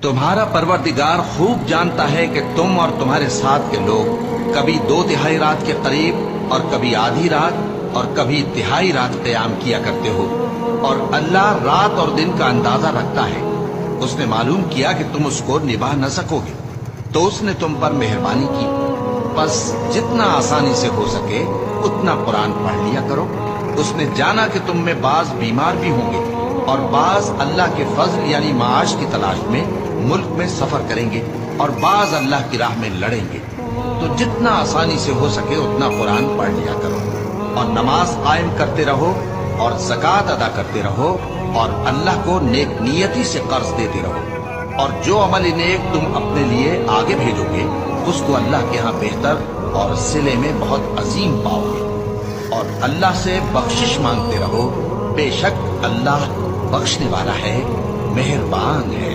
تمہارا پروردگار خوب جانتا ہے کہ تم اور تمہارے ساتھ کے لوگ کبھی 2/3 رات کے قریب اور کبھی آدھی رات اور کبھی تہائی رات قیام کیا کرتے ہو، اور اللہ رات اور دن کا اندازہ رکھتا ہے۔ اس نے معلوم کیا کہ تم اس کو نبھا نہ سکو گے تو اس نے تم پر مہربانی کی، بس جتنا آسانی سے ہو سکے اتنا قرآن پڑھ لیا کرو۔ اس نے جانا کہ تم میں بعض بیمار بھی ہوں گے اور بعض اللہ کے فضل یعنی معاش کی تلاش میں ملک میں سفر کریں گے اور بعض اللہ کی راہ میں لڑیں گے، تو جتنا آسانی سے ہو سکے اتنا قرآن پڑھ لیا کرو، اور نماز قائم کرتے رہو اور زکوٰۃ ادا کرتے رہو اور اللہ کو نیک نیتی سے قرض دیتے رہو، اور جو عمل نیک تم اپنے لیے آگے بھیجو گے اس کو اللہ کے ہاں بہتر اور صلے میں بہت عظیم پاؤ گے، اور اللہ سے بخشش مانگتے رہو، بے شک اللہ بخشنے والا ہے، مہربان ہے۔